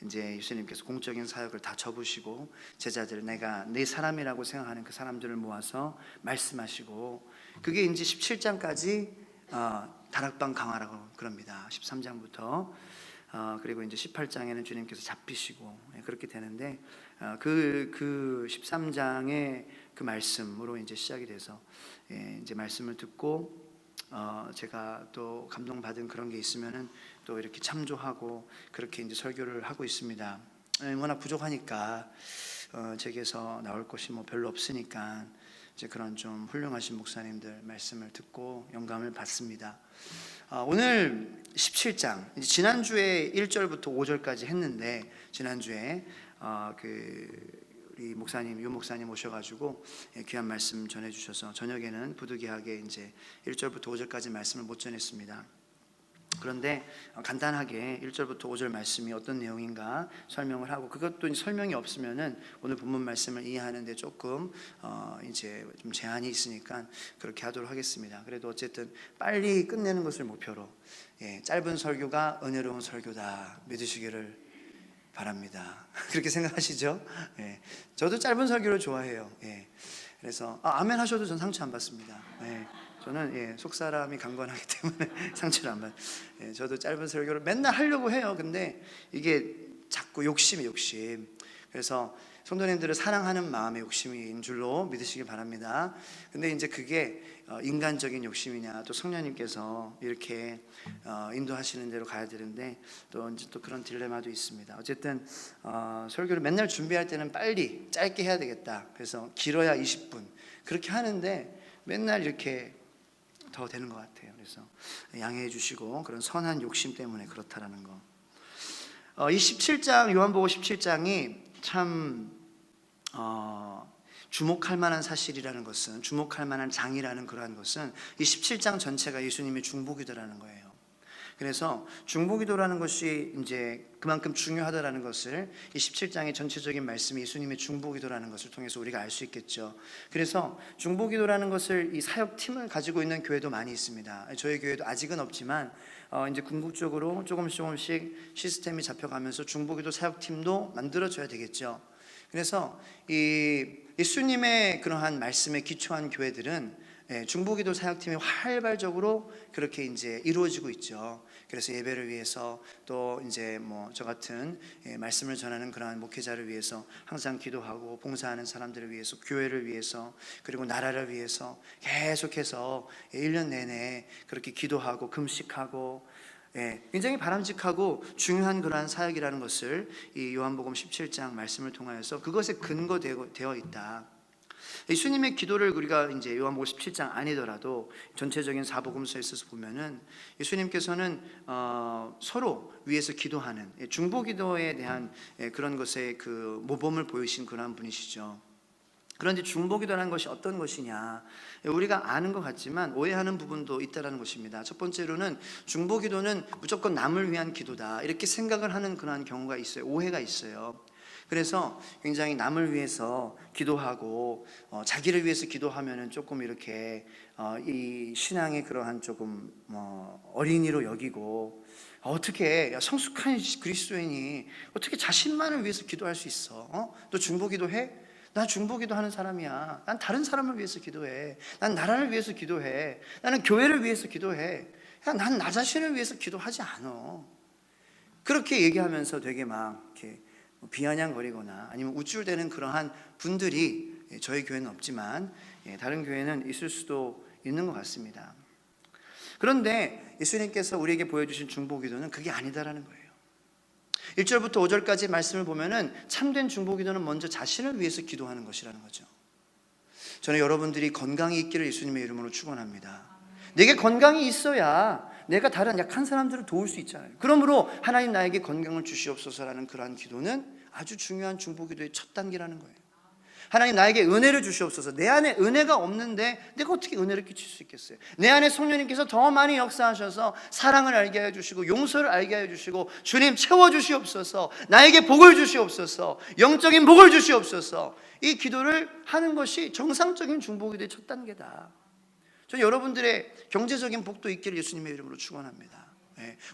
이제 예수님께서 공적인 사역을 다 접으시고 제자들을 내가 내 사람이라고 생각하는 그 사람들을 모아서 말씀하시고, 그게 이제 17장까지 다락방 강화라고 그럽니다. 13장부터 그리고 이제 18장에는 주님께서 잡히시고 그렇게 되는데, 그 13장의 그 말씀으로 이제 시작이 돼서 이제 말씀을 듣고 제가 또 감동받은 그런 게 있으면은 또 이렇게 참조하고 그렇게 이제 설교를 하고 있습니다. 워낙 부족하니까 제게서 나올 것이 뭐 별로 없으니까 이제 그런 좀 훌륭하신 목사님들 말씀을 듣고 영감을 받습니다. 오늘 17장, 지난주에 1절부터 5절까지 했는데, 지난주에 우리 목사님, 유 목사님 오셔가지고 귀한 말씀 전해주셔서 저녁에는 부득이하게 이제 1절부터 5절까지 말씀을 못 전했습니다. 그런데 간단하게 1절부터 5절 말씀이 어떤 내용인가 설명을 하고, 그것도 설명이 없으면은 오늘 본문 말씀을 이해하는데 조금 이제 좀 제한이 있으니까 그렇게 하도록 하겠습니다. 그래도 어쨌든 빨리 끝내는 것을 목표로 짧은 설교가 은혜로운 설교다 믿으시기를 바랍니다. 그렇게 생각하시죠? 저도 짧은 설교를 좋아해요. 그래서 아멘 하셔도 전 상처 안 받습니다. 저는 속사람이 강건하기 때문에 상처를 안 받아요. 저도 짧은 설교를 맨날 하려고 해요. 근데 이게 자꾸 욕심. 그래서 성도님들을 사랑하는 마음의 욕심인 줄로 믿으시기 바랍니다. 근데 이제 그게 인간적인 욕심이냐, 또 성령님께서 이렇게 인도하시는 대로 가야 되는데 또 이제 또 그런 딜레마도 있습니다. 어쨌든 설교를 맨날 준비할 때는 빨리 짧게 해야 되겠다. 그래서 길어야 20분 그렇게 하는데 맨날 이렇게 더 되는 것 같아요. 그래서 양해해 주시고, 그런 선한 욕심 때문에 그렇다라는 거. 이 17장, 요한복음 17장이 참 주목할 만한 사실이라는 것은, 주목할 만한 장이라는 그러한 것은 이 17장 전체가 예수님의 중보기도라는 거예요. 그래서 중보기도라는 것이 이제 그만큼 중요하다라는 것을 이 17장의 전체적인 말씀이 예수님의 중보기도라는 것을 통해서 우리가 알 수 있겠죠. 그래서 중보기도라는 것을 이 사역팀을 가지고 있는 교회도 많이 있습니다. 저희 교회도 아직은 없지만 이제 궁극적으로 조금씩 시스템이 잡혀가면서 중보기도 사역팀도 만들어져야 되겠죠. 그래서 이 예수님의 그러한 말씀에 기초한 교회들은 중보기도 사역팀이 활발적으로 그렇게 이제 이루어지고 있죠. 그래서 예배를 위해서, 또 이제 뭐 저 같은 말씀을 전하는 그러한 목회자를 위해서 항상 기도하고, 봉사하는 사람들을 위해서, 교회를 위해서, 그리고 나라를 위해서 계속해서 1년 내내 그렇게 기도하고 금식하고, 굉장히 바람직하고 중요한 그러한 사역이라는 것을 이 요한복음 17장 말씀을 통하여서 그것에 근거되어 있다. 예수님의 기도를 우리가 이제 요한복음 17장 아니더라도 전체적인 사복음서에 있어서 보면은 예수님께서는 서로 위해서 기도하는 중보기도에 대한 그런 것에 그 모범을 보이신 그런 분이시죠. 그런데 중보기도라는 것이 어떤 것이냐, 우리가 아는 것 같지만 오해하는 부분도 있다는 것입니다. 첫 번째로는 중보기도는 무조건 남을 위한 기도다 이렇게 생각을 하는 그런 경우가 있어요. 오해가 있어요. 그래서 굉장히 남을 위해서 기도하고 자기를 위해서 기도하면은 조금 이렇게 이 신앙의 그러한 조금 어린이로 여기고, 어떻게 성숙한 그리스도인이 어떻게 자신만을 위해서 기도할 수 있어? 너 중보기도해? 나 중보기도 하는 사람이야. 난 다른 사람을 위해서 기도해. 난 나라를 위해서 기도해. 나는 교회를 위해서 기도해. 난 나 자신을 위해서 기도하지 않아. 그렇게 얘기하면서 되게 막 이렇게 비아냥거리거나 아니면 우쭐대는 그러한 분들이 저희 교회는 없지만 다른 교회는 있을 수도 있는 것 같습니다. 그런데 예수님께서 우리에게 보여주신 중보기도는 그게 아니다라는 거예요. 1절부터 5절까지 말씀을 보면은 참된 중보기도는 먼저 자신을 위해서 기도하는 것이라는 거죠. 저는 여러분들이 건강이 있기를 예수님의 이름으로 축원합니다. 내게 건강이 있어야 내가 다른 약한 사람들을 도울 수 있잖아요. 그러므로 하나님 나에게 건강을 주시옵소서라는 그러한 기도는 아주 중요한 중보기도의 첫 단계라는 거예요. 하나님 나에게 은혜를 주시옵소서. 내 안에 은혜가 없는데 내가 어떻게 은혜를 끼칠 수 있겠어요? 내 안에 성령님께서 더 많이 역사하셔서 사랑을 알게 하여 주시고 용서를 알게 하여 주시고, 주님 채워주시옵소서, 나에게 복을 주시옵소서, 영적인 복을 주시옵소서. 이 기도를 하는 것이 정상적인 중보기도의 첫 단계다. 저는 여러분들의 경제적인 복도 있기를 예수님의 이름으로 축원합니다.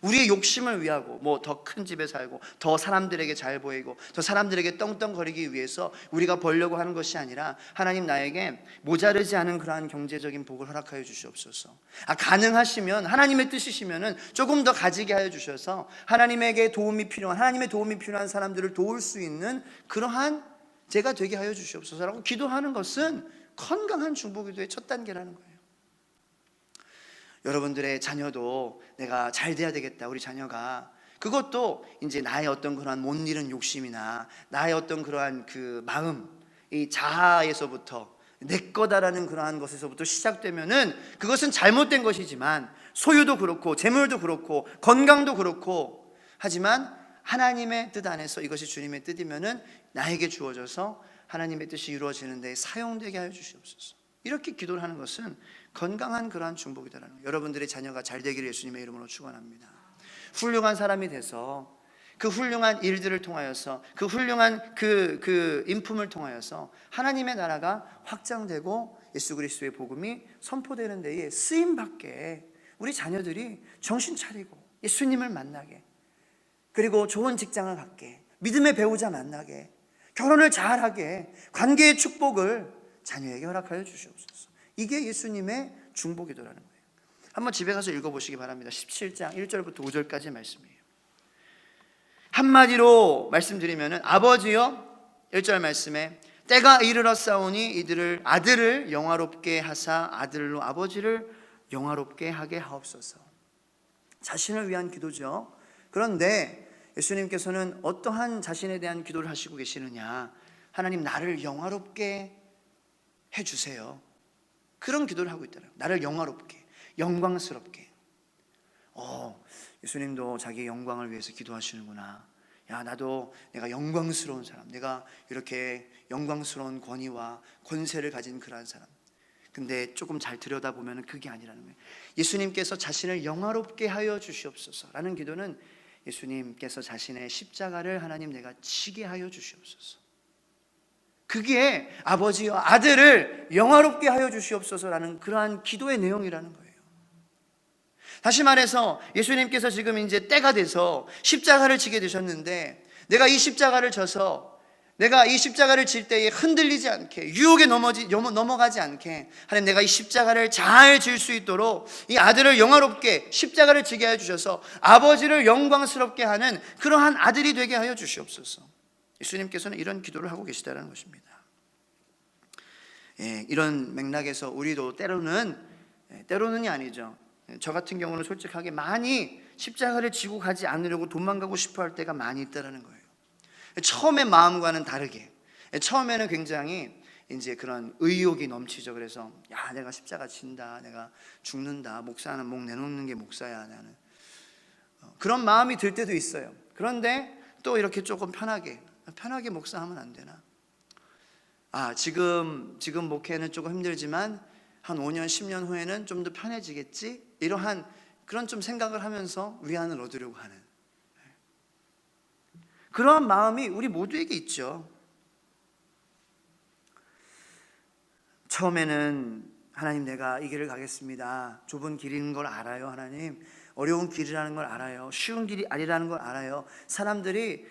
우리의 욕심을 위하고 뭐 더 큰 집에 살고 더 사람들에게 잘 보이고 더 사람들에게 떵떵거리기 위해서 우리가 벌려고 하는 것이 아니라 하나님 나에게 모자르지 않은 그러한 경제적인 복을 허락하여 주시옵소서. 가능하시면 하나님의 뜻이시면은 조금 더 가지게 하여 주셔서 하나님의 도움이 필요한 사람들을 도울 수 있는 그러한 제가 되게 하여 주시옵소서라고 기도하는 것은 건강한 중보기도의 첫 단계라는 거예요. 여러분들의 자녀도 내가 잘 돼야 되겠다, 우리 자녀가, 그것도 이제 나의 어떤 그러한 못 이룬 욕심이나 나의 어떤 그러한 그 마음, 이 자아에서부터 내 거다라는 그러한 것에서부터 시작되면은 그것은 잘못된 것이지만, 소유도 그렇고 재물도 그렇고 건강도 그렇고, 하지만 하나님의 뜻 안에서 이것이 주님의 뜻이면은 나에게 주어져서 하나님의 뜻이 이루어지는 데 사용되게 하여 주시옵소서. 이렇게 기도를 하는 것은 건강한 그러한 중복이다라는 거예요. 여러분들의 자녀가 잘 되기를 예수님의 이름으로 축원합니다. 훌륭한 사람이 돼서 그 훌륭한 일들을 통하여서 그 훌륭한 그 인품을 통하여서 하나님의 나라가 확장되고 예수 그리스도의 복음이 선포되는 데에 쓰임받게 우리 자녀들이 정신 차리고 예수님을 만나게, 그리고 좋은 직장을 갖게, 믿음의 배우자 만나게, 결혼을 잘하게, 관계의 축복을 자녀에게 허락하여 주시옵소서. 이게 예수님의 중보기도라는 거예요. 한번 집에 가서 읽어보시기 바랍니다. 17장 1절부터 5절까지의 말씀이에요. 한마디로 말씀드리면, 아버지여, 1절 말씀에 때가 이르렀사오니 이들을 아들을 영화롭게 하사 아들로 아버지를 영화롭게 하게 하옵소서. 자신을 위한 기도죠. 그런데 예수님께서는 어떠한 자신에 대한 기도를 하시고 계시느냐, 하나님 나를 영화롭게 해주세요, 그런 기도를 하고 있더라고요. 나를 영화롭게, 영광스럽게. 예수님도 자기의 영광을 위해서 기도하시는구나. 야, 나도 내가 영광스러운 사람, 내가 이렇게 영광스러운 권위와 권세를 가진 그러한 사람. 근데 조금 잘 들여다보면 그게 아니라는 거예요. 예수님께서 자신을 영화롭게 하여 주시옵소서라는 기도는 예수님께서 자신의 십자가를 하나님 내가 지게 하여 주시옵소서, 그게 아버지여 아들을 영화롭게 하여 주시옵소서라는 그러한 기도의 내용이라는 거예요. 다시 말해서 예수님께서 지금 이제 때가 돼서 십자가를 지게 되셨는데, 내가 이 십자가를 져서 내가 이 십자가를 질 때에 흔들리지 않게, 유혹에 넘어가지 않게 하나님 내가 이 십자가를 잘 질 수 있도록 이 아들을 영화롭게 십자가를 지게 하여 주셔서 아버지를 영광스럽게 하는 그러한 아들이 되게 하여 주시옵소서. 예수님께서는 이런 기도를 하고 계시다는 것입니다. 이런 맥락에서 우리도 때로는이 아니죠, 저 같은 경우는 솔직하게 많이 십자가를 지고 가지 않으려고 도망가고 싶어 할 때가 많이 있다는 거예요. 처음에 마음과는 다르게, 처음에는 굉장히 이제 그런 의욕이 넘치죠. 그래서 야, 내가 십자가 진다, 내가 죽는다, 목사는 목 내놓는 게 목사야, 나는 그런 마음이 들 때도 있어요. 그런데 또 이렇게 조금 편하게 목사하면 안 되나? 지금 목회는 조금 힘들지만 한 5년 10년 후에는 좀 더 편해지겠지, 이러한 그런 좀 생각을 하면서 위안을 얻으려고 하는 그러한 마음이 우리 모두에게 있죠. 처음에는 하나님 내가 이 길을 가겠습니다, 좁은 길인 걸 알아요, 하나님 어려운 길이라는 걸 알아요, 쉬운 길이 아니라는 걸 알아요, 사람들이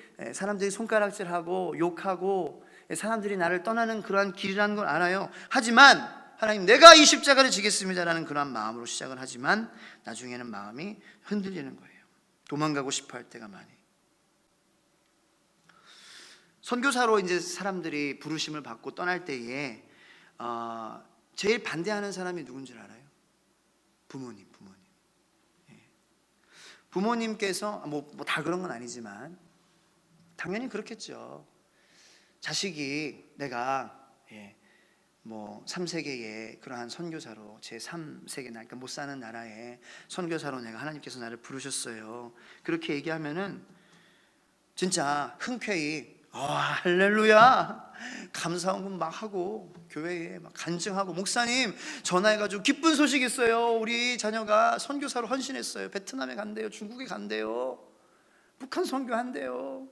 손가락질하고 욕하고 사람들이 나를 떠나는 그러한 길이라는 걸 알아요. 하지만 하나님 내가 이 십자가를 지겠습니다라는 그러한 마음으로 시작을 하지만 나중에는 마음이 흔들리는 거예요. 도망가고 싶어 할 때가 많이. 선교사로 이제 사람들이 부르심을 받고 떠날 때에 제일 반대하는 사람이 누군지 알아요? 부모님. 부모님께서 뭐 다 그런 건 아니지만 당연히 그렇겠죠. 자식이 내가 뭐 3세계의 그러한 선교사로, 제 3세계 나, 그러니까 못 사는 나라에 선교사로 내가 하나님께서 나를 부르셨어요, 그렇게 얘기하면은 진짜 흔쾌히 할렐루야 감사헌금 막 하고 교회에 막 간증하고, 목사님 전화해가지고 기쁜 소식 있어요, 우리 자녀가 선교사로 헌신했어요, 베트남에 간대요, 중국에 간대요, 북한 선교한대요.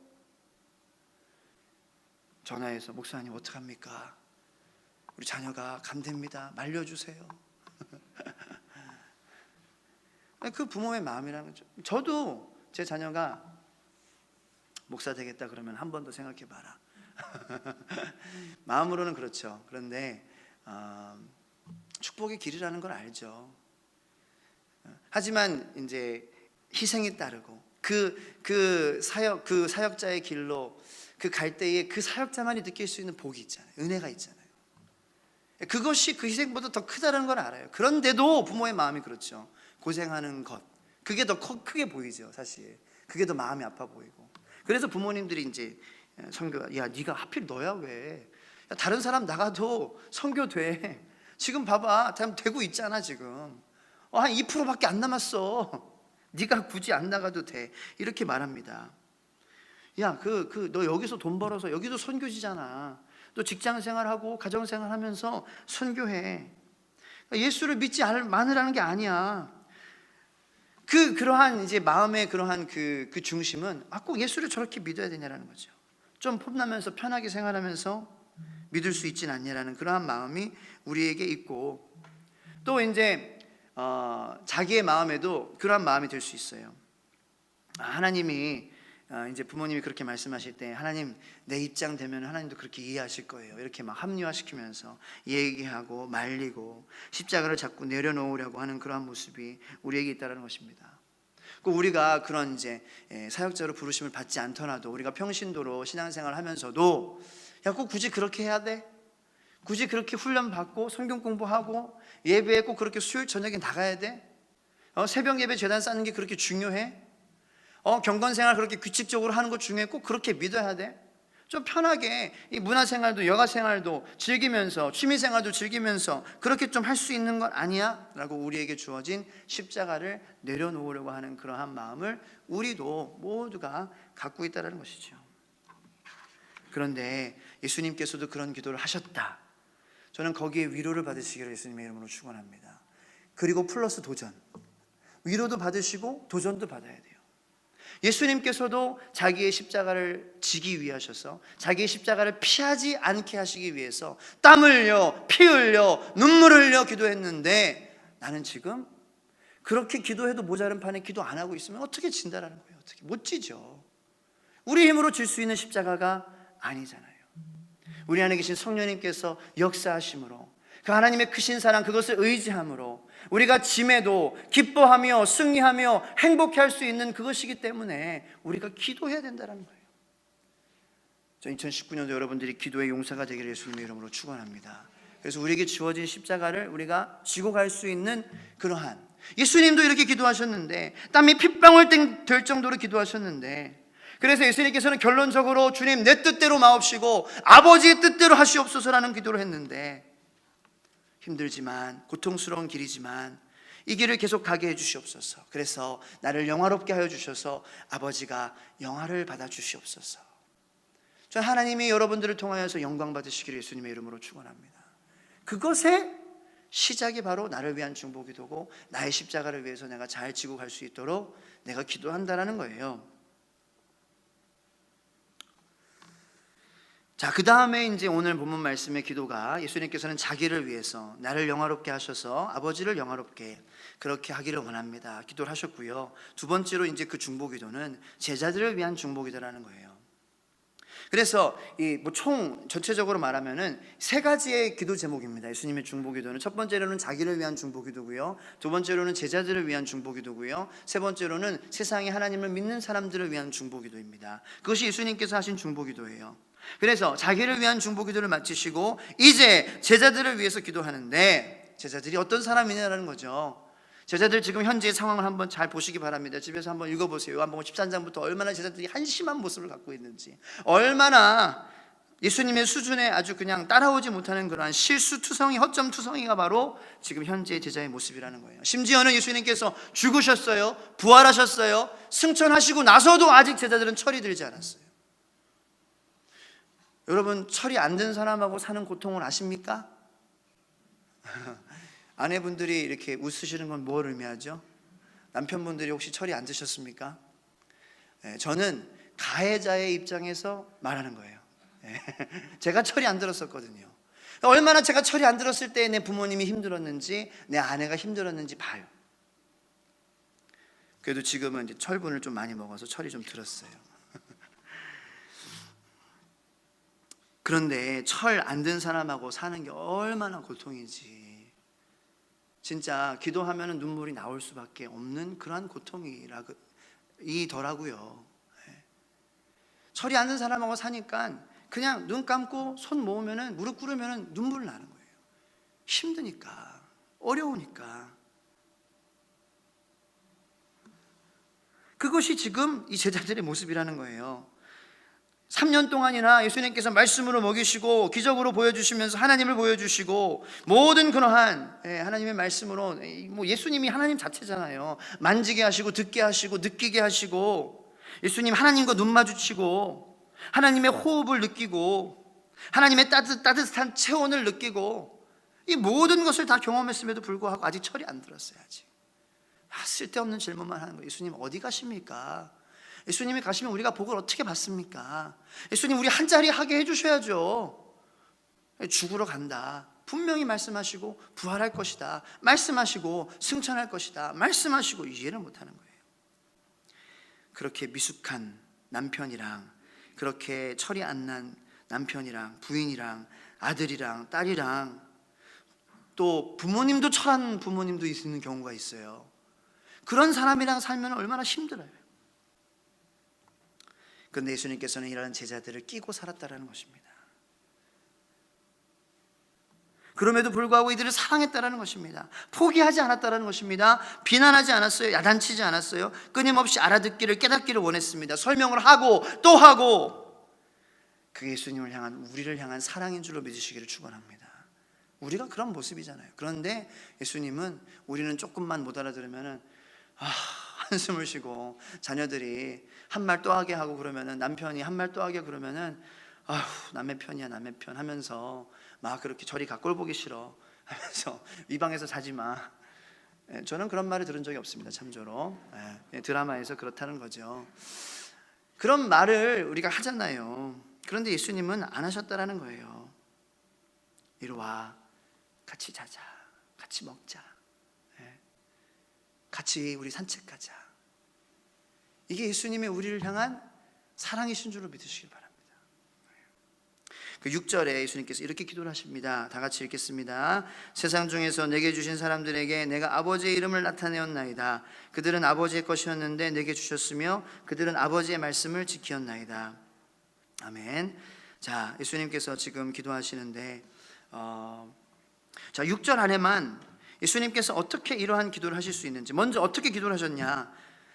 전화해서 목사님 어떡합니까? 우리 자녀가 간답니다, 말려주세요. 그 부모의 마음이라는 거죠. 저도 제 자녀가 목사 되겠다 그러면 한 번 더 생각해 봐라. 마음으로는 그렇죠. 그런데 축복의 길이라는 걸 알죠. 하지만 이제 희생이 따르고 그 사역자의 길로 그 갈 때에 그 사역자만이 느낄 수 있는 복이 있잖아요. 은혜가 있잖아요. 그것이 그 희생보다 더 크다는 걸 알아요. 그런데도 부모의 마음이 그렇죠. 고생하는 것, 그게 더 크게 보이죠. 사실 그게 더 마음이 아파 보이고. 그래서 부모님들이 이제 선교, 야 네가 하필 너야 왜? 야, 다른 사람 나가도 선교돼. 지금 봐봐, 되고 있잖아 지금. 한 2%밖에 안 남았어. 네가 굳이 안 나가도 돼. 이렇게 말합니다. 야, 너 여기서 돈 벌어서 여기도 선교지잖아. 또 직장 생활하고 가정 생활하면서 선교해. 예수를 믿지 마느라는 게 아니야. 그러한 이제 마음의 그러한 그 중심은 꼭 예수를 저렇게 믿어야 되냐라는 거죠. 좀 폼나면서 편하게 생활하면서 믿을 수 있진 않냐라는 그러한 마음이 우리에게 있고, 또 이제 자기의 마음에도 그러한 마음이 들 수 있어요. 하나님이 이제 부모님이 그렇게 말씀하실 때 하나님 내 입장 되면 하나님도 그렇게 이해하실 거예요. 이렇게 막 합리화시키면서 얘기하고 말리고 십자가를 자꾸 내려놓으려고 하는 그러한 모습이 우리에게 있다는 것입니다. 우리가 그런 이제 사역자로 부르심을 받지 않더라도 우리가 평신도로 신앙생활을 하면서도 야, 꼭 굳이 그렇게 해야 돼? 굳이 그렇게 훈련 받고 성경 공부하고 예배에 꼭 그렇게 수요일 저녁에 나가야 돼? 새벽 예배 제단 쌓는 게 그렇게 중요해? 경건생활 그렇게 규칙적으로 하는 거 중요해? 꼭 그렇게 믿어야 돼? 좀 편하게 이 문화생활도 여가생활도 즐기면서 취미생활도 즐기면서 그렇게 좀 할 수 있는 건 아니야? 라고 우리에게 주어진 십자가를 내려놓으려고 하는 그러한 마음을 우리도 모두가 갖고 있다는 것이죠. 그런데 예수님께서도 그런 기도를 하셨다. 저는 거기에 위로를 받으시기를 예수님의 이름으로 축원합니다. 그리고 플러스 도전, 위로도 받으시고 도전도 받아야 돼요. 예수님께서도 자기의 십자가를 지기 위하셔서 자기의 십자가를 피하지 않게 하시기 위해서 땀 흘려 피 흘려 눈물 흘려 기도했는데, 나는 지금 그렇게 기도해도 모자른 판에 기도 안 하고 있으면 어떻게 진다라는 거예요. 어떻게 못 지죠. 우리 힘으로 질 수 있는 십자가가 아니잖아요. 우리 안에 계신 성령님께서 역사하심으로, 그 하나님의 크신 사랑, 그것을 의지함으로 우리가 짐에도 기뻐하며 승리하며 행복해할 수 있는 그것이기 때문에 우리가 기도해야 된다는 거예요. 저 2019년도 여러분들이 기도의 용사가 되기를 예수님의 이름으로 축원합니다. 그래서 우리에게 주어진 십자가를 우리가 지고 갈 수 있는 그러한, 예수님도 이렇게 기도하셨는데 땀이 핏방울 될 정도로 기도하셨는데, 그래서 예수님께서는 결론적으로 주님 내 뜻대로 마옵시고 아버지의 뜻대로 하시옵소서라는 기도를 했는데, 힘들지만 고통스러운 길이지만 이 길을 계속 가게 해주시옵소서. 그래서 나를 영화롭게 하여 주셔서 아버지가 영화를 받아 주시옵소서. 전 하나님이 여러분들을 통하여서 영광 받으시기를 예수님의 이름으로 축원합니다. 그것의 시작이 바로 나를 위한 중보기도고 나의 십자가를 위해서 내가 잘 지고 갈 수 있도록 내가 기도한다라는 거예요. 자, 그 다음에 이제 오늘 본문 말씀의 기도가, 예수님께서는 자기를 위해서 나를 영화롭게 하셔서 아버지를 영화롭게 그렇게 하기를 원합니다. 기도를 하셨고요. 두 번째로 이제 그 중보기도는 제자들을 위한 중보기도라는 거예요. 그래서 총 전체적으로 말하면은 세 가지의 기도 제목입니다. 예수님의 중보기도는 첫 번째로는 자기를 위한 중보기도고요, 두 번째로는 제자들을 위한 중보기도고요, 세 번째로는 세상에 하나님을 믿는 사람들을 위한 중보기도입니다. 그것이 예수님께서 하신 중보기도예요. 그래서 자기를 위한 중보기도를 마치시고 이제 제자들을 위해서 기도하는데, 제자들이 어떤 사람이냐라는 거죠. 제자들 지금 현재의 상황을 한번 잘 보시기 바랍니다. 집에서 한번 읽어보세요. 요한복음 13장부터 얼마나 제자들이 한심한 모습을 갖고 있는지, 얼마나 예수님의 수준에 아주 그냥 따라오지 못하는 그러한 실수투성이, 허점투성이가 바로 지금 현재의 제자의 모습이라는 거예요. 심지어는 예수님께서 죽으셨어요, 부활하셨어요, 승천하시고 나서도 아직 제자들은 철이 들지 않았어요. 여러분, 철이 안 든 사람하고 사는 고통을 아십니까? 아내분들이 이렇게 웃으시는 건 뭘 의미하죠? 남편분들이 혹시 철이 안 드셨습니까? 저는 가해자의 입장에서 말하는 거예요. 제가 철이 안 들었었거든요. 얼마나 제가 철이 안 들었을 때 내 부모님이 힘들었는지 내 아내가 힘들었는지 봐요. 그래도 지금은 이제 철분을 좀 많이 먹어서 철이 좀 들었어요. 그런데 철 안 든 사람하고 사는 게 얼마나 고통이지. 진짜 기도하면 눈물이 나올 수밖에 없는 그러한 고통이더라고요. 철이 안 든 사람하고 사니까 그냥 눈 감고 손 모으면은, 무릎 꿇으면은 눈물 나는 거예요. 힘드니까, 어려우니까. 그것이 지금 이 제자들의 모습이라는 거예요. 3년 동안이나 예수님께서 말씀으로 먹이시고 기적으로 보여주시면서 하나님을 보여주시고 모든 그러한 하나님의 말씀으로, 뭐 예수님이 하나님 자체잖아요. 만지게 하시고 듣게 하시고 느끼게 하시고, 예수님 하나님과 눈 마주치고 하나님의 호흡을 느끼고 하나님의 따뜻한 체온을 느끼고, 이 모든 것을 다 경험했음에도 불구하고 아직 철이 안 들었어요. 아직 쓸데없는 질문만 하는 거예요. 예수님 어디 가십니까? 예수님이 가시면 우리가 복을 어떻게 받습니까? 예수님 우리 한 자리 하게 해주셔야죠. 죽으러 간다 분명히 말씀하시고, 부활할 것이다 말씀하시고, 승천할 것이다 말씀하시고, 이해를 못하는 거예요. 그렇게 미숙한 남편이랑, 그렇게 철이 안 난 남편이랑 부인이랑 아들이랑 딸이랑, 또 부모님도 철한 부모님도 있는 경우가 있어요. 그런 사람이랑 살면 얼마나 힘들어요. 그런데 예수님께서는 이러한 제자들을 끼고 살았다라는 것입니다. 그럼에도 불구하고 이들을 사랑했다라는 것입니다. 포기하지 않았다라는 것입니다. 비난하지 않았어요. 야단치지 않았어요. 끊임없이 알아듣기를, 깨닫기를 원했습니다. 설명을 하고 또 하고. 그게 예수님을 향한, 우리를 향한 사랑인 줄로 믿으시기를 축원합니다. 우리가 그런 모습이잖아요. 그런데 예수님은, 우리는 조금만 못 알아들으면은 한숨을 쉬고, 자녀들이 한 말 또 하게 하고 그러면은, 남편이 한 말 또 하게 그러면은 남의 편이야 남의 편 하면서 막 그렇게 저리 가, 꼴 보기 싫어 하면서 이 방에서 자지 마. 저는 그런 말을 들은 적이 없습니다. 참조로. 드라마에서 그렇다는 거죠. 그런 말을 우리가 하잖아요. 그런데 예수님은 안 하셨다라는 거예요. 이리 와, 같이 자자, 같이 먹자, 같이 우리 산책하자. 이게 예수님의 우리를 향한 사랑이신 줄로 믿으시길 바랍니다. 그 6절에 예수님께서 이렇게 기도를 하십니다. 다 같이 읽겠습니다. 세상 중에서 내게 주신 사람들에게 내가 아버지의 이름을 나타내었나이다. 그들은 아버지의 것이었는데 내게 주셨으며 그들은 아버지의 말씀을 지키었나이다. 아멘. 자, 예수님께서 지금 기도하시는데, 자, 6절 안에만 예수님께서 어떻게 이러한 기도를 하실 수 있는지, 먼저 어떻게 기도를 하셨냐.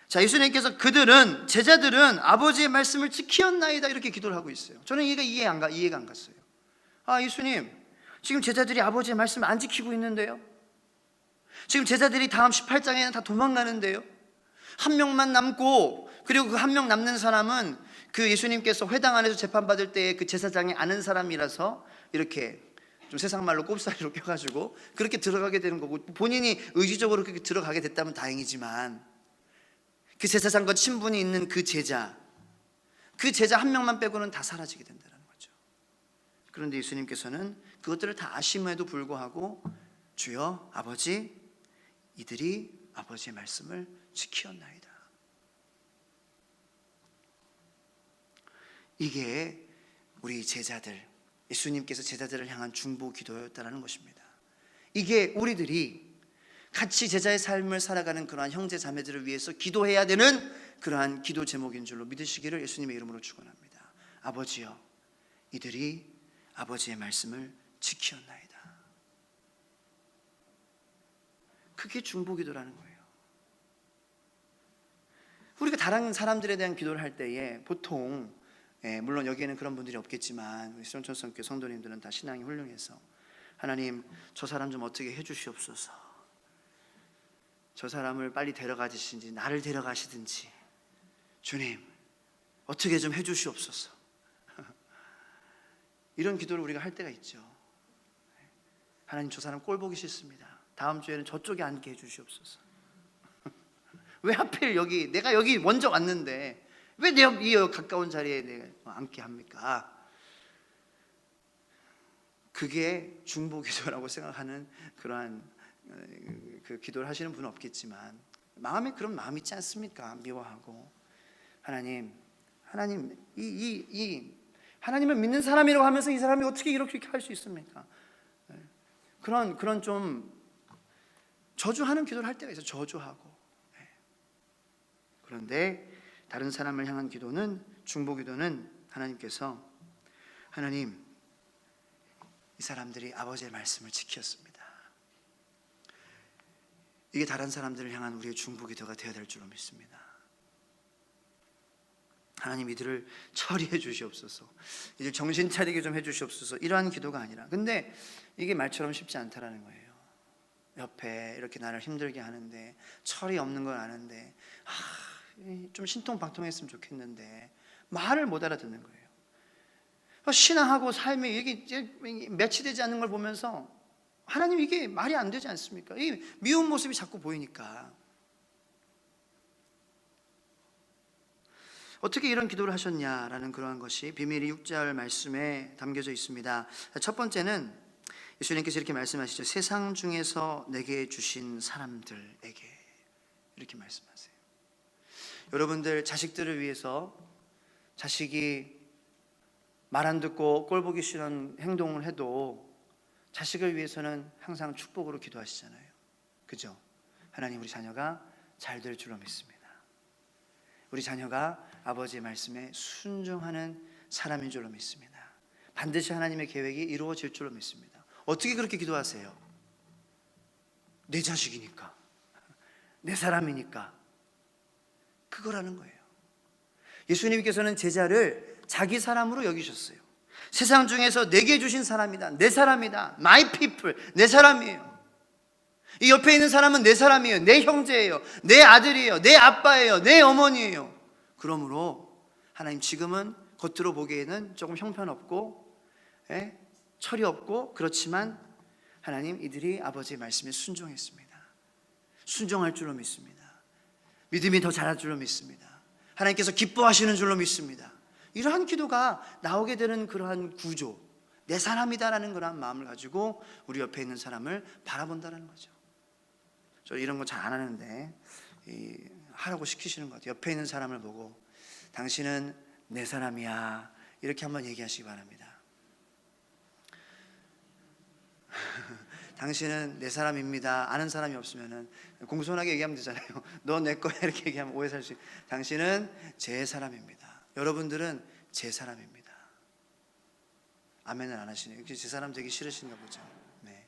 자, 예수님께서 그들은, 제자들은 아버지의 말씀을 지키었나이다 이렇게 기도를 하고 있어요. 저는 이해가 안 갔어요. 예수님, 지금 제자들이 아버지의 말씀을 안 지키고 있는데요. 지금 제자들이 다음 18장에는 다 도망가는데요. 한 명만 남고, 그리고 그 한 명 남는 사람은 그 예수님께서 회당 안에서 재판받을 때 그 제사장이 아는 사람이라서 이렇게 좀 세상 말로 꼽사리로 껴가지고 그렇게 들어가게 되는 거고, 본인이 의지적으로 그렇게 들어가게 됐다면 다행이지만, 그 제사장과 친분이 있는 그 제자 한 명만 빼고는 다 사라지게 된다는 거죠. 그런데 예수님께서는 그것들을 다 아심에도 불구하고, 주여 아버지, 이들이 아버지의 말씀을 지키었나이다. 이게 우리 제자들, 예수님께서 제자들을 향한 중보 기도였다는 것입니다. 이게 우리들이 같이 제자의 삶을 살아가는 그러한 형제 자매들을 위해서 기도해야 되는 그러한 기도 제목인 줄로 믿으시기를 예수님의 이름으로 축원합니다. 아버지여, 이들이 아버지의 말씀을 지키었나이다. 그게 중보 기도라는 거예요. 우리가 다른 사람들에 대한 기도를 할 때에 보통, 물론 여기에는 그런 분들이 없겠지만 우리 수련천성교회 성도님들은 다 신앙이 훌륭해서, 하나님 저 사람 좀 어떻게 해주시옵소서, 저 사람을 빨리 데려가시든지 나를 데려가시든지 주님 어떻게 좀 해주시옵소서. 이런 기도를 우리가 할 때가 있죠. 하나님 저 사람 꼴 보기 싫습니다. 다음 주에는 저쪽에 앉게 해주시옵소서. 왜 하필 여기, 내가 여기 먼저 왔는데 왜 내 이 가까운 자리에 내가 앉게 합니까? 그게 중보 기도라고 생각하는 그러한 그 기도를 하시는 분은 없겠지만, 마음에 그런 마음 있지 않습니까? 미워하고 하나님 이 하나님을 믿는 사람이라고 하면서 이 사람이 어떻게 이렇게 할 수 있습니까? 그런 좀 저주하는 기도를 할 때가 있어요. 저주하고. 그런데 다른 사람을 향한 기도는, 중보기도는 하나님께서, 하나님 이 사람들이 아버지의 말씀을 지켰습니다. 이게 다른 사람들을 향한 우리의 중보기도가 되어야 될 줄로 믿습니다. 하나님 이들을 처리해 주시옵소서, 이들 정신 차리게 좀 해 주시옵소서, 이러한 기도가 아니라, 근데 이게 말처럼 쉽지 않다라는 거예요. 옆에 이렇게 나를 힘들게 하는데, 철이 없는 걸 아는데, 좀 신통방통했으면 좋겠는데 말을 못 알아듣는 거예요. 신앙하고 삶이 이게 매치되지 않는 걸 보면서 하나님 이게 말이 안 되지 않습니까? 이 미운 모습이 자꾸 보이니까. 어떻게 이런 기도를 하셨냐라는 그러한 것이 비밀이 6절 말씀에 담겨져 있습니다. 첫 번째는 예수님께서 이렇게 말씀하시죠. 세상 중에서 내게 주신 사람들에게, 이렇게 말씀하세요. 여러분들 자식들을 위해서, 자식이 말 안 듣고 꼴 보기 싫은 행동을 해도 자식을 위해서는 항상 축복으로 기도하시잖아요. 그죠? 하나님 우리 자녀가 잘 될 줄로 믿습니다. 우리 자녀가 아버지의 말씀에 순종하는 사람인 줄로 믿습니다. 반드시 하나님의 계획이 이루어질 줄로 믿습니다. 어떻게 그렇게 기도하세요? 내 자식이니까, 내 사람이니까, 그거라는 거예요. 예수님께서는 제자를 자기 사람으로 여기셨어요. 세상 중에서 내게 주신 사람이다, 내 사람이다, my people, 내 사람이에요. 이 옆에 있는 사람은 내 사람이에요. 내 형제예요, 내 아들이에요, 내 아빠예요, 내 어머니예요. 그러므로 하나님 지금은 겉으로 보기에는 조금 형편없고 철이 없고 그렇지만 하나님 이들이 아버지의 말씀에 순종했습니다. 순종할 줄로 믿습니다. 믿음이 더 자랄 줄로 믿습니다. 하나님께서 기뻐하시는 줄로 믿습니다. 이러한 기도가 나오게 되는 그러한 구조, 내 사람이다라는 그러한 마음을 가지고 우리 옆에 있는 사람을 바라본다는 거죠. 저 이런 거 잘 안 하는데 하라고 시키시는 것 같아요. 옆에 있는 사람을 보고 당신은 내 사람이야, 이렇게 한번 얘기하시기 바랍니다. 당신은 내 사람입니다. 아는 사람이 없으면은 공손하게 얘기하면 되잖아요. 너 내 거야, 이렇게 얘기하면 오해 살 수 있어요. 당신은 제 사람입니다. 여러분들은 제 사람입니다. 아멘을 안 하시네요. 제 사람 되기 싫으신가 보죠. 네.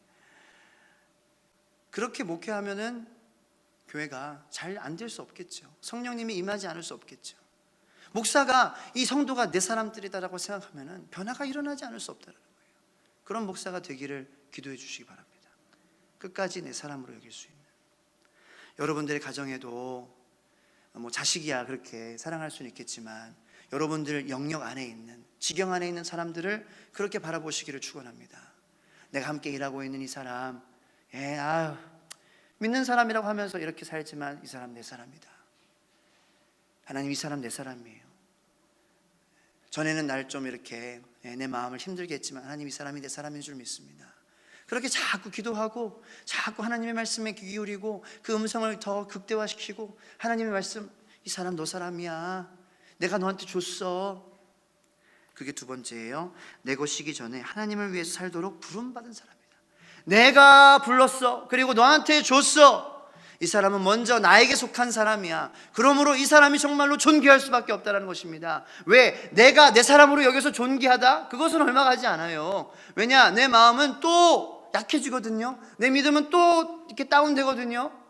그렇게 목회하면은 교회가 잘 안 될 수 없겠죠. 성령님이 임하지 않을 수 없겠죠. 목사가 이 성도가 내 사람들이다라고 생각하면은 변화가 일어나지 않을 수 없다는 거예요. 그런 목사가 되기를 기도해 주시기 바랍니다. 끝까지 내 사람으로 여길 수 있는. 여러분들의 가정에도 뭐 자식이야 그렇게 사랑할 수는 있겠지만 여러분들 영역 안에 있는, 지경 안에 있는 사람들을 그렇게 바라보시기를 축원합니다. 내가 함께 일하고 있는 이 사람, 믿는 사람이라고 하면서 이렇게 살지만 이 사람 내 사람이다. 하나님 이 사람 내 사람이에요. 전에는 날 좀 이렇게 내 마음을 힘들게 했지만 하나님 이 사람이 내 사람인 줄 믿습니다. 그렇게 자꾸 기도하고 자꾸 하나님의 말씀에 귀 기울이고 그 음성을 더 극대화시키고 하나님의 말씀, 이 사람 너 사람이야, 내가 너한테 줬어. 그게 두 번째예요. 내 것이기 전에 하나님을 위해서 살도록 부름받은 사람이다. 내가 불렀어, 그리고 너한테 줬어. 이 사람은 먼저 나에게 속한 사람이야. 그러므로 이 사람이 정말로 존귀할 수밖에 없다는 것입니다. 왜? 내가 내 사람으로 여기서 존귀하다? 그것은 얼마 가지 않아요. 왜냐? 내 마음은 또 약해지거든요. 내 믿음은 또 이렇게 다운되거든요.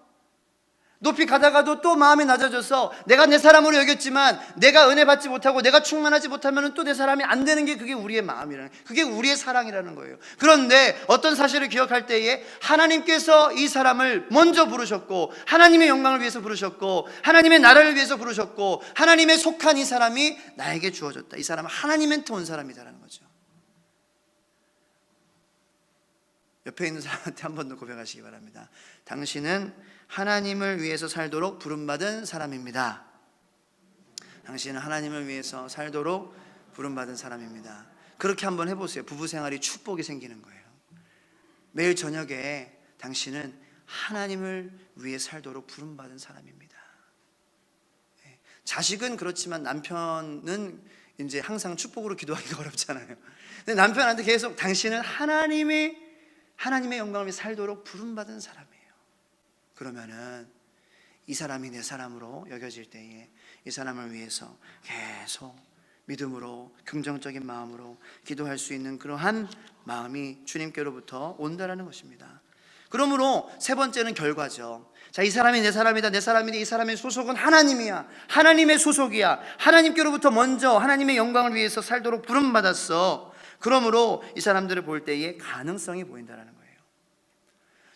높이 가다가도 또 마음이 낮아져서 내가 내 사람으로 여겼지만 내가 은혜 받지 못하고 내가 충만하지 못하면 또 내 사람이 안 되는 게 그게 우리의 마음이라는, 그게 우리의 사랑이라는 거예요. 그런데 어떤 사실을 기억할 때에 하나님께서 이 사람을 먼저 부르셨고 하나님의 영광을 위해서 부르셨고 하나님의 나라를 위해서 부르셨고 하나님의 속한 이 사람이 나에게 주어졌다. 이 사람은 하나님한테 온 사람이다라는 거죠. 옆에 있는 사람한테 한 번 더 고백하시기 바랍니다. 당신은 하나님을 위해서 살도록 부름받은 사람입니다. 당신은 하나님을 위해서 살도록 부름받은 사람입니다. 그렇게 한번 해보세요. 부부 생활이 축복이 생기는 거예요. 매일 저녁에 당신은 하나님을 위해 살도록 부름받은 사람입니다. 자식은 그렇지만 남편은 이제 항상 축복으로 기도하기가 어렵잖아요. 근데 남편한테 계속 당신은 하나님의 영광을 위해 살도록 부름받은 사람이에요. 그러면은 이 사람이 내 사람으로 여겨질 때에 이 사람을 위해서 계속 믿음으로 긍정적인 마음으로 기도할 수 있는 그러한 마음이 주님께로부터 온다라는 것입니다. 그러므로 세 번째는 결과죠. 자, 이 사람이 내 사람이다, 내 사람이다. 이 사람의 소속은 하나님이야, 하나님의 소속이야. 하나님께로부터 먼저 하나님의 영광을 위해서 살도록 부름받았어. 그러므로 이 사람들을 볼 때에 가능성이 보인다는 거예요.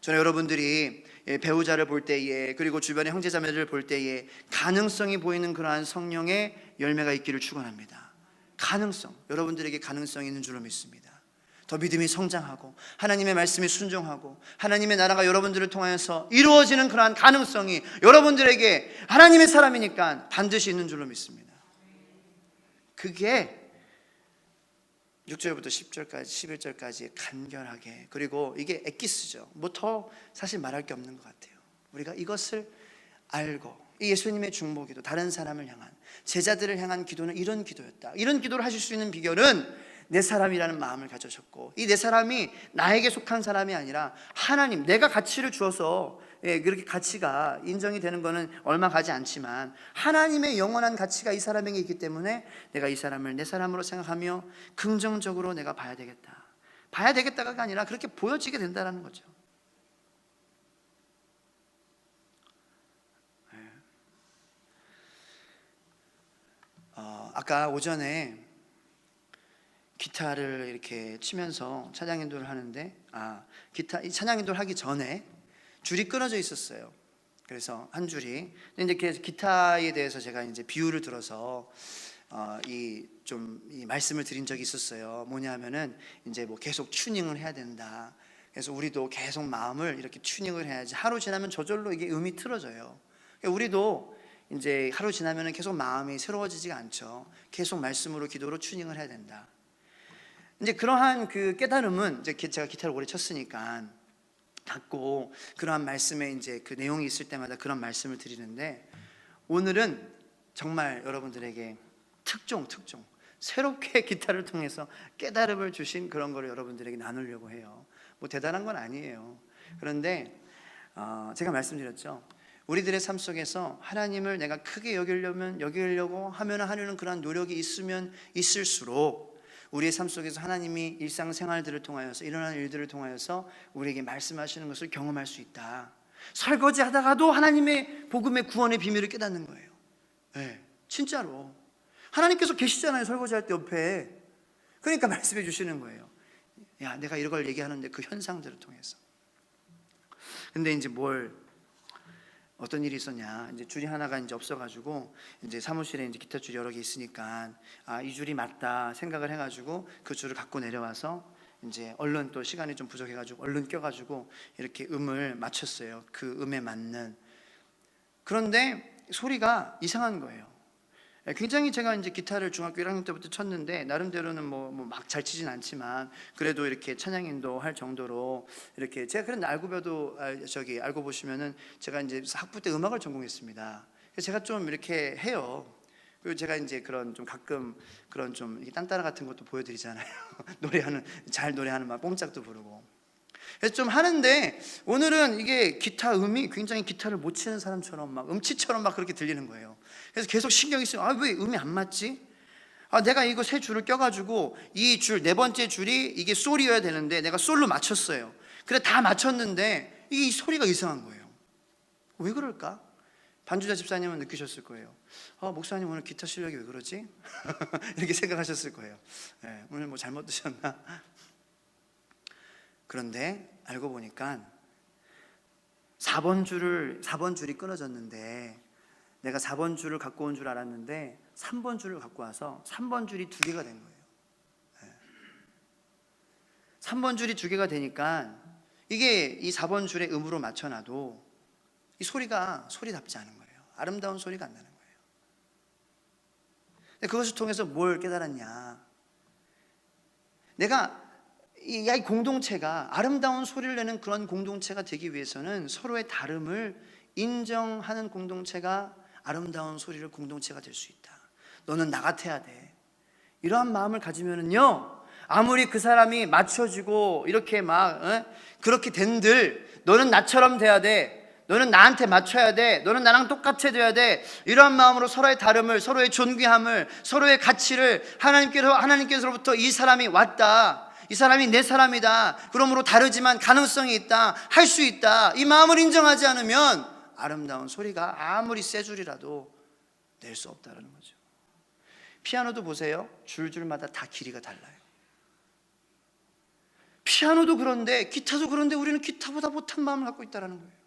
저는 여러분들이 배우자를 볼 때에, 그리고 주변의 형제자매들을 볼 때에 가능성이 보이는 그러한 성령의 열매가 있기를 축원합니다. 가능성, 여러분들에게 가능성이 있는 줄로 믿습니다. 더 믿음이 성장하고 하나님의 말씀에 순종하고 하나님의 나라가 여러분들을 통하여서 이루어지는 그러한 가능성이 여러분들에게, 하나님의 사람이니까 반드시 있는 줄로 믿습니다. 그게 6절부터 10절까지 11절까지 간결하게, 그리고 이게 엑기스죠. 뭐 더 사실 말할 게 없는 것 같아요. 우리가 이것을 알고, 이 예수님의 중보기도, 다른 사람을 향한, 제자들을 향한 기도는 이런 기도였다. 이런 기도를 하실 수 있는 비결은 내 사람이라는 마음을 가져셨고, 이 내 사람이 나에게 속한 사람이 아니라 하나님, 내가 가치를 주어서 그렇게 가치가 인정이 되는 것은 얼마 가지 않지만 하나님의 영원한 가치가 이 사람에게 있기 때문에 내가 이 사람을 내 사람으로 생각하며 긍정적으로 내가 봐야 되겠다. 봐야 되겠다가 아니라 그렇게 보여지게 된다는 거죠. 아까 오전에 기타를 이렇게 치면서 찬양 인도를 하는데, 이 찬양 인도를 하기 전에 줄이 끊어져 있었어요. 그래서 한 줄이, 근데 이제 기타에 대해서 제가 이제 비유를 들어서 이 말씀을 드린 적이 있었어요. 뭐냐면은 이제 뭐 계속 튜닝을 해야 된다. 그래서 우리도 계속 마음을 이렇게 튜닝을 해야지. 하루 지나면 저절로 이게 음이 틀어져요. 그러니까 우리도 이제 하루 지나면은 계속 마음이 새로워지지가 않죠. 계속 말씀으로, 기도로 튜닝을 해야 된다. 이제 그러한 그 깨달음은, 이제 제가 기타를 오래 쳤으니까 갖고, 그러한 말씀에 이제 그 내용이 있을 때마다 그런 말씀을 드리는데, 오늘은 정말 여러분들에게 특종 새롭게 기타를 통해서 깨달음을 주신 그런 거를 여러분들에게 나누려고 해요. 뭐 대단한 건 아니에요. 그런데 제가 말씀드렸죠. 우리들의 삶 속에서 하나님을 내가 크게 여기려고 하려는 그런 노력이 있으면 있을수록 우리의 삶 속에서 하나님이 일상생활들을 통하여서, 일어나는 일들을 통하여서 우리에게 말씀하시는 것을 경험할 수 있다. 설거지 하다가도 하나님의 복음의 구원의 비밀을 깨닫는 거예요. 네, 진짜로 하나님께서 계시잖아요. 설거지할 때 옆에. 그러니까 말씀해 주시는 거예요. 야, 내가 이걸 얘기하는데 그 현상들을 통해서. 근데 이제 어떤 일이 있었냐, 이제 줄이 하나가 이제 없어가지고, 이제 사무실에 이제 기타 줄이 여러 개 있으니까 이 줄이 맞다 생각을 해가지고 그 줄을 갖고 내려와서 이제 얼른, 또 시간이 좀 부족해가지고 얼른 껴가지고 이렇게 음을 맞췄어요. 그 음에 맞는. 그런데 소리가 이상한 거예요. 굉장히, 제가 이제 기타를 중학교 1학년 때부터 쳤는데 나름대로는 뭐 막 잘 치진 않지만 그래도 이렇게 찬양인도 할 정도로, 이렇게 제가 그런 알고 보시면은 제가 이제 학부 때 음악을 전공했습니다. 그래서 제가 좀 이렇게 해요. 그리고 제가 이제 그런 좀 가끔 그런 좀 딴따라 같은 것도 보여드리잖아요. 잘 노래하는 막 뽕짝도 부르고. 그래서 좀 하는데, 오늘은 이게 기타 음이 굉장히 기타를 못 치는 사람처럼 막 음치처럼 막 그렇게 들리는 거예요. 그래서 계속 신경이 쓰여. 왜 음이 안 맞지? 내가 이거 세 줄을 껴가지고 이 줄, 네 번째 줄이 이게 솔이어야 되는데 내가 솔로 맞췄어요. 그래 다 맞췄는데 이 소리가 이상한 거예요. 왜 그럴까? 반주자 집사님은 느끼셨을 거예요. 목사님 오늘 기타 실력이 왜 그러지? 이렇게 생각하셨을 거예요. 네, 오늘 뭐 잘못 드셨나? 그런데 알고 보니까 4번 줄이 끊어졌는데, 내가 4번 줄을 갖고 온 줄 알았는데 3번 줄을 갖고 와서 3번 줄이 2개가 된 거예요. 3번 줄이 2개가 되니까 이게 이 4번 줄에 음으로 맞춰놔도 이 소리가 소리답지 않은 거예요. 아름다운 소리가 안 나는 거예요. 근데 그것을 통해서 뭘 깨달았냐, 내가 이 공동체가 아름다운 소리를 내는 그런 공동체가 되기 위해서는 서로의 다름을 인정하는 공동체가 아름다운 소리를 공동체가 될 수 있다. 너는 나 같아야 돼. 이러한 마음을 가지면은요, 아무리 그 사람이 맞춰지고 이렇게 막 그렇게 된들 너는 나처럼 돼야 돼. 너는 나한테 맞춰야 돼. 너는 나랑 똑같이 돼야 돼. 이러한 마음으로 서로의 다름을, 서로의 존귀함을, 서로의 가치를 하나님께서로부터 이 사람이 왔다, 이 사람이 내 사람이다, 그러므로 다르지만 가능성이 있다, 할 수 있다, 이 마음을 인정하지 않으면 아름다운 소리가 아무리 세 줄이라도 낼 수 없다는 거죠. 피아노도 보세요. 줄줄마다 다 길이가 달라요. 피아노도 그런데, 기타도 그런데 우리는 기타보다 못한 마음을 갖고 있다는 거예요.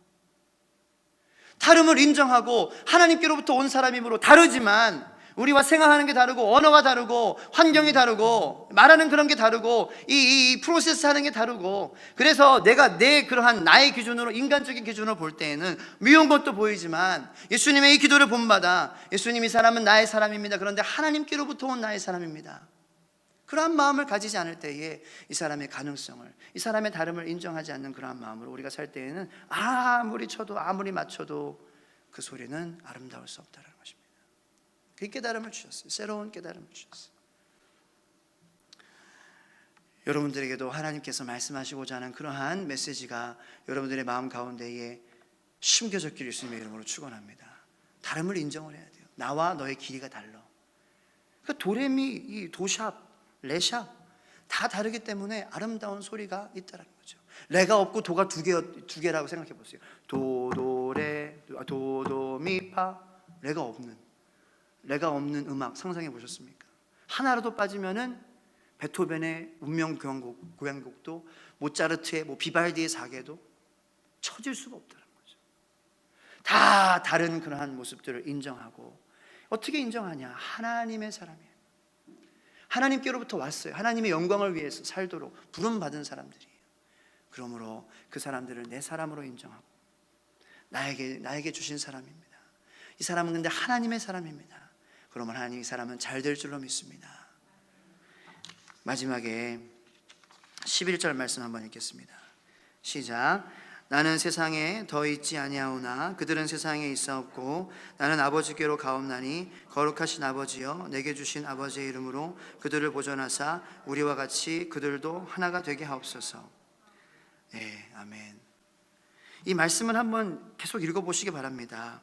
다름을 인정하고 하나님께로부터 온 사람이므로 다르지만, 우리와 생각하는 게 다르고 언어가 다르고 환경이 다르고 말하는 그런 게 다르고 이 프로세스 하는 게 다르고, 그래서 내가 내 그러한 나의 기준으로, 인간적인 기준으로 볼 때에는 미운 것도 보이지만, 예수님의 이 기도를 본받아 예수님, 이 사람은 나의 사람입니다. 그런데 하나님께로부터 온 나의 사람입니다. 그러한 마음을 가지지 않을 때에 이 사람의 가능성을, 이 사람의 다름을 인정하지 않는 그러한 마음으로 우리가 살 때에는 아무리 쳐도 아무리 맞춰도 그 소리는 아름다울 수 없다는 것입니다. 그 깨달음을 주셨어요. 새로운 깨달음을 주셨어요. 여러분들에게도 하나님께서 말씀하시고자 하는 그러한 메시지가 여러분들의 마음 가운데에 심겨졌기를 예수님의 이름으로 축원합니다. 다름을 인정을 해야 돼요. 나와 너의 길이가 달라. 그러니까 도레미, 이 도샵, 레샵 다 다르기 때문에 아름다운 소리가 있다는 거죠. 레가 없고 도가 두 개라고 생각해 보세요. 도도레, 도도미파. 레가 없는 음악 상상해 보셨습니까? 하나라도 빠지면은 베토벤의 운명 교향곡도, 모차르트의 비발디의 사계도 쳐질 수가 없다는 거죠. 다 다른 그러한 모습들을 인정하고, 어떻게 인정하냐? 하나님의 사람이에요. 하나님께로부터 왔어요. 하나님의 영광을 위해서 살도록 부름받은 사람들이에요. 그러므로 그 사람들을 내 사람으로 인정하고, 나에게 주신 사람입니다. 이 사람은 근데 하나님의 사람입니다. 그러면 하나님, 이 사람은 잘 될 줄로 믿습니다. 마지막에 11절 말씀 한번 읽겠습니다. 시작. 나는 세상에 더 있지 아니하오나 그들은 세상에 있사옵고 나는 아버지께로 가옵나니 거룩하신 아버지여, 내게 주신 아버지의 이름으로 그들을 보존하사 우리와 같이 그들도 하나가 되게 하옵소서. 네, 아멘. 이 말씀을 한번 계속 읽어보시기 바랍니다.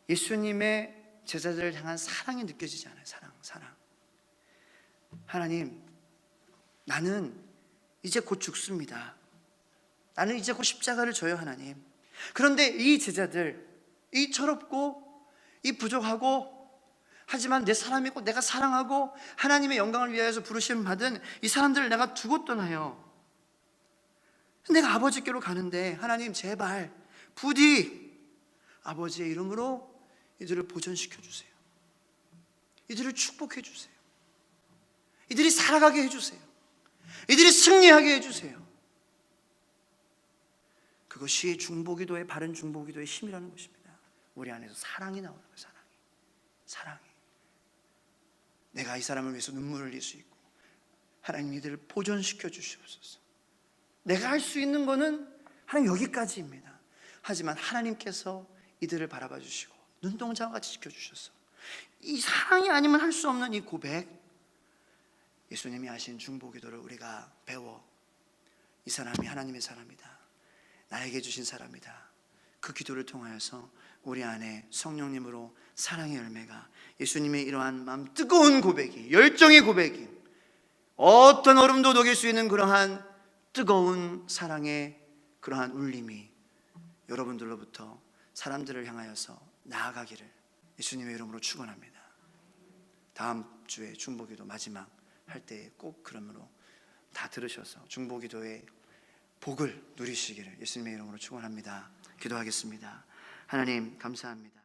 예수님의 제자들을 향한 사랑이 느껴지지 않아요? 사랑. 하나님, 나는 이제 곧 죽습니다. 나는 이제 곧 십자가를 져요, 하나님. 그런데 이 제자들, 이 철없고 이 부족하고 하지만 내 사람이고 내가 사랑하고 하나님의 영광을 위하여서 부르심 받은 이 사람들을 내가 두고 떠나요. 내가 아버지께로 가는데 하나님, 제발 부디 아버지의 이름으로 이들을 보존시켜 주세요. 이들을 축복해 주세요. 이들이 살아가게 해주세요. 이들이 승리하게 해주세요. 그것이 중보기도의, 바른 중보기도의 힘이라는 것입니다. 우리 안에서 사랑이 나오는 거예요. 사랑이. 내가 이 사람을 위해서 눈물을 흘릴 수 있고, 하나님 이들을 보존시켜 주시옵소서. 내가 할 수 있는 거는 하나님 여기까지입니다. 하지만 하나님께서 이들을 바라봐 주시고 눈동자와 같이 지켜주셔서 이 사랑이 아니면 할 수 없는 이 고백, 예수님이 하신 중보기도를 우리가 배워 이 사람이 하나님의 사람이다, 나에게 주신 사람이다, 그 기도를 통하여서 우리 안에 성령님으로 사랑의 열매가, 예수님의 이러한 마음 뜨거운 고백이, 열정의 고백이, 어떤 얼음도 녹일 수 있는 그러한 뜨거운 사랑의 그러한 울림이 여러분들로부터 사람들을 향하여서 나아가기를 예수님의 이름으로 축원합니다. 다음 주에 중보기도 마지막 할 때 꼭 그러므로 다 들으셔서 중보기도의 복을 누리시기를 예수님의 이름으로 축원합니다. 기도하겠습니다. 하나님 감사합니다.